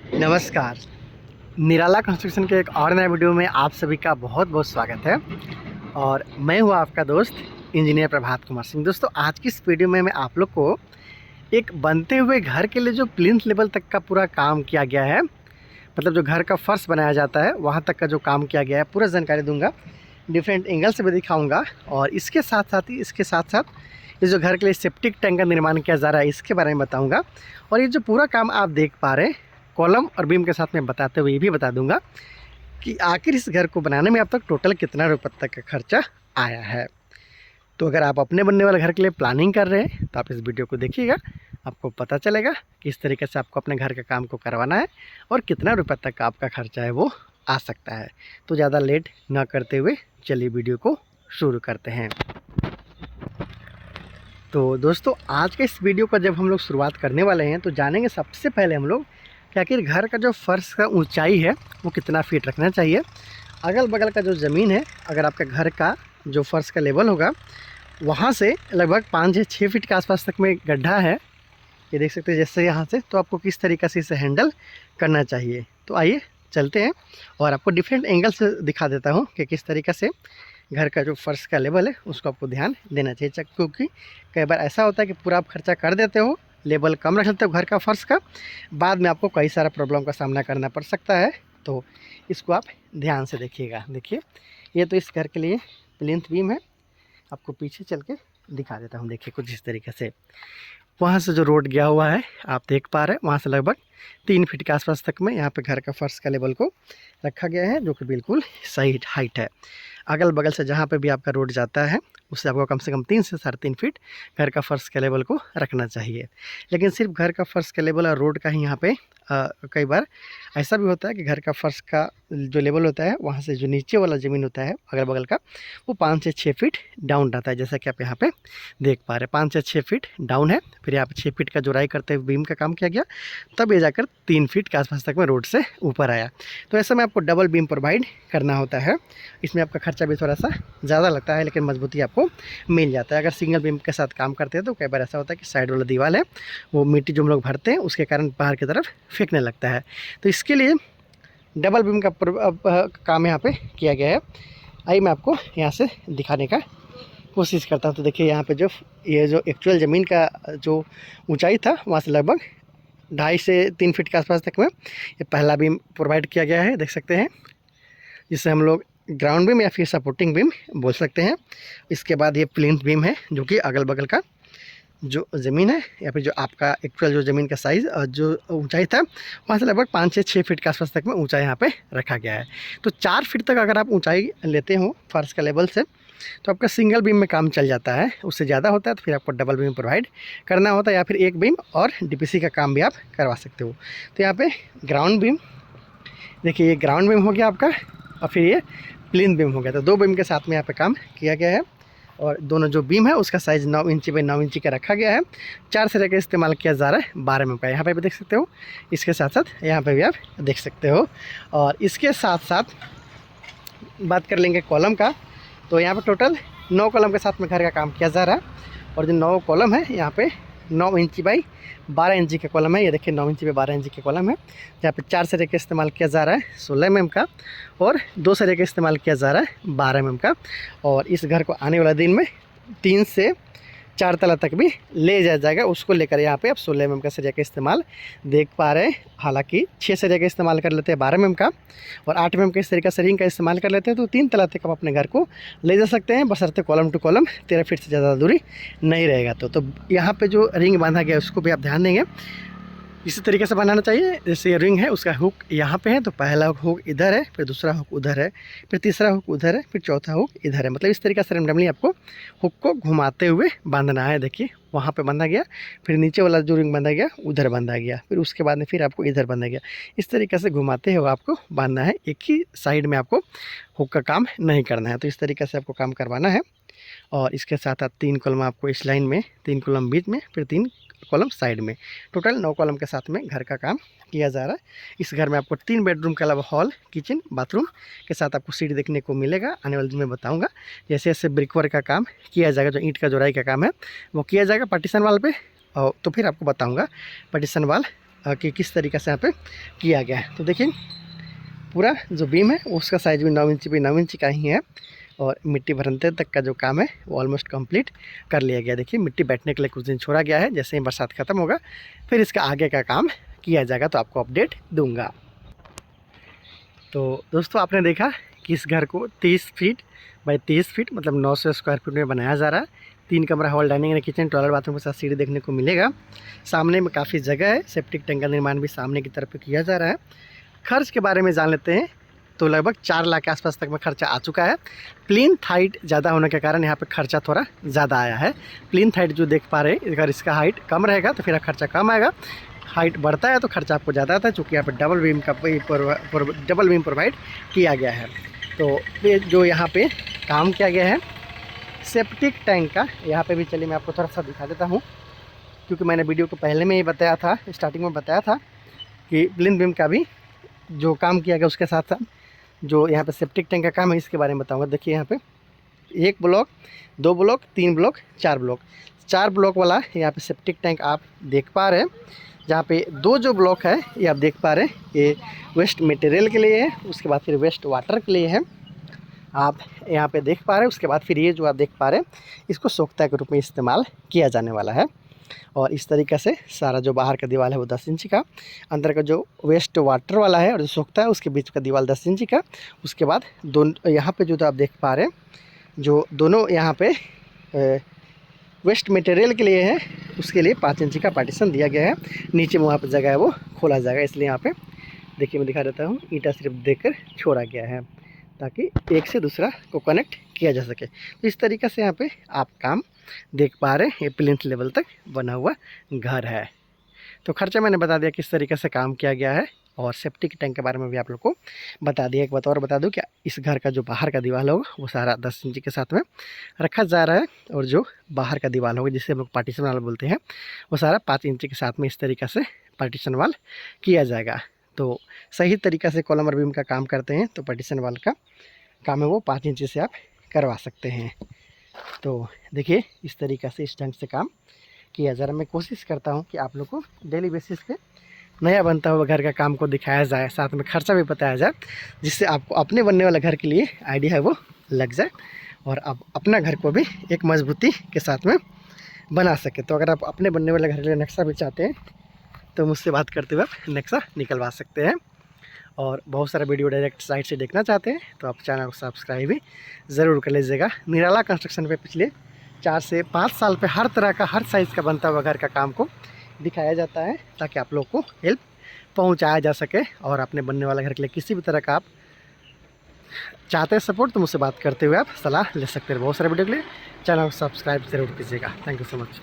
नमस्कार। निराला कंस्ट्रक्शन के एक और नए वीडियो में आप सभी का बहुत बहुत स्वागत है। और मैं हूं आपका दोस्त इंजीनियर प्रभात कुमार सिंह। दोस्तों, आज की इस वीडियो में मैं आप लोग को एक बनते हुए घर के लिए जो प्लिंथ लेवल तक का पूरा काम किया गया है, मतलब जो घर का फर्श बनाया जाता है वहां तक का जो काम किया गया है, पूरा जानकारी दूंगा। डिफरेंट एंगल से भी दिखाऊंगा और इसके साथ साथ ये जो घर के लिए सेप्टिक टैंक का निर्माण किया जा रहा है इसके बारे में बताऊँगा। और ये जो पूरा काम आप देख पा रहे हैं, कॉलम और बीम के साथ में बताते हुए ये भी बता दूंगा कि आखिर इस घर को बनाने में अब तक टोटल कितना रुपये तक का खर्चा आया है। तो अगर आप अपने बनने वाले घर के लिए प्लानिंग कर रहे हैं तो आप इस वीडियो को देखिएगा, आपको पता चलेगा किस तरीके से आपको अपने घर के काम को करवाना है और कितना रुपये तक का आपका खर्चा है वो आ सकता है। तो ज़्यादा लेट ना करते हुए चलिए वीडियो को शुरू करते हैं। तो दोस्तों, आज के इस वीडियो का जब हम लोग शुरुआत करने वाले हैं तो जानेंगे सबसे पहले हम लोग कि आखिर घर का जो फर्श का ऊंचाई है वो कितना फीट रखना चाहिए। अगल बगल का जो ज़मीन है, अगर आपके घर का जो फर्श का लेवल होगा वहाँ से लगभग 5 से 6 फीट के आसपास तक में गड्ढा है, ये देख सकते हैं जैसे यहाँ से, तो आपको किस तरीक़े से इसे हैंडल करना चाहिए। तो आइए चलते हैं और आपको डिफरेंट एंगल से दिखा देता हूँ कि किस तरीक़े से घर का जो फर्श का लेवल है उसको आपको ध्यान देना चाहिए। क्योंकि कई बार ऐसा होता है कि पूरा आप खर्चा कर देते हो, लेवल कम रख लेते हो घर का फर्श का, बाद में आपको कई सारा प्रॉब्लम का सामना करना पड़ सकता है। तो इसको आप ध्यान से देखिएगा। देखिए, ये तो इस घर के लिए प्लिंथ बीम है, आपको पीछे चल के दिखा देता हूँ। देखिए कुछ इस तरीके से वहाँ से जो रोड गया हुआ है आप देख पा रहे हैं, वहाँ से लगभग 3 फीट के आसपास तक में यहाँ पे घर का फर्श का लेवल को रखा गया है, जो कि बिल्कुल सही हाइट है। अगल बगल से जहाँ पे भी आपका रोड जाता है उससे आपको कम से कम 3 से 3.5 फीट घर का फर्श के लेवल को रखना चाहिए। लेकिन सिर्फ घर का फर्श के लेवल और रोड का ही यहाँ पे कई बार ऐसा भी होता है कि घर का फर्श का जो लेवल होता है वहाँ से जो नीचे वाला ज़मीन होता है अगल बगल का, वो 5 से 6 फीट डाउन रहता है, जैसा कि आप यहाँ पे देख पा रहे हैं। 5 से 6 फीट डाउन है, फिर यहाँ पे 6 फीट का जोड़ाई करते हुए बीम का काम किया गया, तब ये जाकर 3 फीट के आसपास तक में रोड से ऊपर आया। तो ऐसे में आपको डबल बीम प्रोवाइड करना होता है। इसमें आपका खर्चा भी थोड़ा सा ज़्यादा लगता है, लेकिन मजबूती आपको मिल जाता है। अगर सिंगल बीम के साथ काम करते हैं तो कई बार ऐसा होता है कि साइड वाला दीवार है वो मिट्टी जो हम लोग भरते हैं उसके कारण बाहर की तरफ फेंकने लगता है। तो इसके लिए डबल बीम का काम यहाँ पे किया गया है। आइए मैं आपको यहाँ से दिखाने का कोशिश करता हूँ। तो देखिए यहाँ पे ये जो एक्चुअल ज़मीन का जो ऊंचाई था वहाँ से लगभग 2.5 से 3 फीट के आसपास तक में ये पहला बीम प्रोवाइड किया गया है, देख सकते हैं, जिसे हम लोग ग्राउंड बीम या फिर सपोर्टिंग बीम बोल सकते हैं। इसके बाद ये प्लिंथ बीम है, जो कि अगल बगल का जो ज़मीन है या फिर जो आपका एक्चुअल जो ज़मीन का साइज़ और जो ऊंचाई था वहाँ से लगभग 5 से 6 फीट के आसपास तक में ऊंचाई यहाँ पे रखा गया है। तो 4 फीट तक अगर आप ऊंचाई लेते हो फर्श का लेवल से तो आपका सिंगल बीम में काम चल जाता है। उससे ज़्यादा होता है तो फिर आपको डबल बीम प्रोवाइड करना होता है, या फिर एक बीम और डीपीसी का काम भी आप करवा सकते हो। तो यहाँ पे ग्राउंड बीम, देखिए ये ग्राउंड बीम हो गया आपका, और फिर ये प्लिंथ बीम हो गया। तो 2 बीम के साथ में यहाँ पे काम किया गया है, और दोनों जो बीम है उसका साइज़ 9 इंची बाई 9 इंची का रखा गया है। 4 सिरे का इस्तेमाल किया जा रहा है 12 mm का, यहाँ पे भी देख सकते हो। इसके साथ साथ यहाँ पे भी आप देख सकते हो। और इसके साथ साथ बात कर लेंगे कॉलम का, तो यहाँ पे टोटल 9 कॉलम के साथ में घर का काम किया जा रहा है। और जो 9 कॉलम है यहाँ पे 9 इंची बाई 12 इंची के कॉलम है। ये देखिए 9 इंची बाई 12 इंची के कॉलम है, जहाँ पे 4 सिरे का इस्तेमाल किया जा रहा है 16 mm का, और 2 सिरे का इस्तेमाल किया जा रहा है 12 mm का। और इस घर को आने वाला दिन में 3 से 4 तला तक भी ले जाया जाएगा, उसको लेकर यहाँ पे आप 16 mm का सरिया का इस्तेमाल देख पा रहे हैं। हालांकि 6 सरिया का इस्तेमाल कर लेते हैं 12 mm का, और 8 mm के इस तरीके से रिंग का इस्तेमाल कर लेते हैं, तो 3 तला तक आप अपने घर को ले जा सकते हैं, बशर्ते कॉलम टू कॉलम 13 फीट से ज़्यादा दूरी नहीं रहेगा। तो यहाँ पर जो रिंग बांधा गया उसको भी आप ध्यान देंगे, इसी तरीके से बनाना चाहिए। जैसे ये रिंग है उसका हुक यहाँ पे है, तो पहला हुक इधर है, फिर दूसरा हुक उधर है, फिर तीसरा हुक उधर है, फिर चौथा हुक इधर है। मतलब इस तरीके से रैंडमली आपको हुक को घुमाते हुए बांधना है। देखिए वहाँ पे बांधा गया, फिर नीचे वाला जो रिंग बांधा गया उधर बांधा गया, फिर उसके बाद में फिर आपको इधर बांधा गया। इस तरीके से घुमाते हुए आपको बांधना है, एक ही साइड में आपको हुक का काम नहीं करना है। तो इस तरीके से आपको काम करवाना है। और इसके साथ साथ 3 कॉलम आपको इस लाइन में, 3 कॉलम बीच में, फिर 3 कॉलम साइड में, टोटल 9 कॉलम के साथ में घर का काम किया जा रहा है। इस घर में आपको 3 बेडरूम के अलावा हॉल, किचन, बाथरूम के साथ आपको सीढ़ी देखने को मिलेगा। आने वाले दिन में बताऊंगा जैसे जैसे ब्रिक वर्क का काम किया जाएगा, जो ईंट का जोड़ाई का काम है वो किया जाएगा पार्टीशन वाल पे, और तो फिर आपको बताऊंगा पार्टीशन वाल कि किस तरीक़े से यहाँ पे किया गया है। तो देखिए पूरा जो बीम है उसका साइज़ भी 9 इंच भी 9 इंच का ही है और मिट्टी भरने तक का जो काम है वो ऑलमोस्ट कंप्लीट कर लिया गया। देखिए मिट्टी बैठने के लिए कुछ दिन छोड़ा गया है, जैसे ही बरसात ख़त्म होगा फिर इसका आगे का काम किया जाएगा तो आपको अपडेट दूंगा। तो दोस्तों आपने देखा कि इस घर को 30 फीट बाई 30 फीट मतलब 900 स्क्वायर फीट में बनाया जा रहा है। 3 कमरा, hall, dining and kitchen, toilet, bathroom के साथ सीढ़ी देखने को मिलेगा। सामने में काफ़ी जगह है, सेप्टिक टैंक का निर्माण भी सामने की तरफ किया जा रहा है। खर्च के बारे में जान लेते हैं तो लगभग 4 लाख के आसपास तक में खर्चा आ चुका है। प्लिंथ हाइट ज़्यादा होने के कारण यहाँ पे खर्चा थोड़ा ज़्यादा आया है। प्लिंथ हाइट जो देख पा रहे हैं, अगर इसका हाइट कम रहेगा तो फिर खर्चा कम आएगा, हाइट बढ़ता है तो खर्चा आपको ज़्यादा आता है, चूँकि यहाँ पे डबल बीम प्रोवाइड किया गया है। तो ये जो यहाँ पे काम किया गया है सेप्टिक टैंक का, यहाँ पे भी चलिए मैं आपको थोड़ा सा दिखा देता हूँ, क्योंकि मैंने वीडियो को पहले में ही बताया था, स्टार्टिंग में बताया था कि प्लिंथ बीम का भी जो काम किया गया उसके साथ साथ जो यहाँ पे सेप्टिक टैंक का काम है इसके बारे में बताऊँगा। देखिए यहाँ पे 1 block, 2 block, 3 block, 4 block, 4 block वाला यहाँ पे सेप्टिक टैंक आप देख पा रहे हैं। जहाँ पे 2 जो ब्लॉक है ये आप देख पा रहे हैं, ये वेस्ट मटेरियल के लिए है, उसके बाद फिर वेस्ट वाटर के लिए है, आप यहाँ पे देख पा रहे हैं। उसके बाद फिर ये जो आप देख पा रहे हैं इसको सोख्ता के रूप में इस्तेमाल किया जाने वाला है। और इस तरीक़े से सारा जो बाहर का दीवार है वो 10 इंच का, अंदर का जो वेस्ट वाटर वाला है और जो सोखता है उसके बीच का दीवार 10 इंच का। उसके बाद दोनों यहाँ पे जो आप देख पा रहे हैं जो दोनों यहाँ पे वेस्ट मटेरियल के लिए है उसके लिए 5 इंच का पार्टीशन दिया गया है। नीचे में वहाँ पर जगह है वो खोला जाएगा, इसलिए यहाँ पे देखिए मैं दिखा देता हूँ, ईंटा सिर्फ देकर छोड़ा गया है ताकि एक से दूसरा को कनेक्ट किया जा सके। तो इस तरीक़े से यहाँ पे आप काम देख पा रहे हैं, ये प्लिंथ लेवल तक बना हुआ घर है। तो खर्चा मैंने बता दिया किस तरीके से काम किया गया है और सेप्टिक टैंक के बारे में भी आप लोग को बता दिया। एक बात और बता दूं कि इस घर का जो बाहर का दीवार होगा वो सारा 10 इंच के साथ में रखा जा रहा है और जो बाहर का दीवार होगा जिसे हम लोग पार्टीशन वाल बोलते हैं वो सारा 5 इंच के साथ में इस तरीक़े से पार्टीशन वाल किया जाएगा। तो सही तरीक़े से कॉलम और बीम का काम करते हैं तो पार्टीशन वाल का काम है वो 5 इंच से आप करवा सकते हैं। तो देखिए इस तरीक़े से इस ढंग से काम किया जा रहा है। मैं कोशिश करता हूँ कि आप लोग को डेली बेसिस पे नया बनता हुआ घर का काम को दिखाया जाए, साथ में खर्चा भी बताया जाए, जिससे आपको अपने बनने वाले घर के लिए आइडिया है वो लग जाए और आप अपना घर को भी एक मजबूती के साथ में बना सके। तो अगर आप अपने बनने वाले घर के लिए नक्शा भी चाहते हैं तो मुझसे बात करते हुए आप नक्शा निकलवा सकते हैं। और बहुत सारा वीडियो डायरेक्ट साइट से देखना चाहते हैं तो आप चैनल को सब्सक्राइब भी ज़रूर कर लीजिएगा। निराला कंस्ट्रक्शन पे पिछले 4 से 5 साल पे हर तरह का हर साइज़ का बनता हुआ घर का काम को दिखाया जाता है ताकि आप लोग को हेल्प पहुंचाया जा सके। और अपने बनने वाला घर के लिए किसी भी तरह का आप चाहते हैं सपोर्ट तो मुझसे बात करते हुए आप सलाह ले सकते हैं। बहुत सारे वीडियो के लिए चैनल को सब्सक्राइब ज़रूर कीजिएगा। Thank you so much.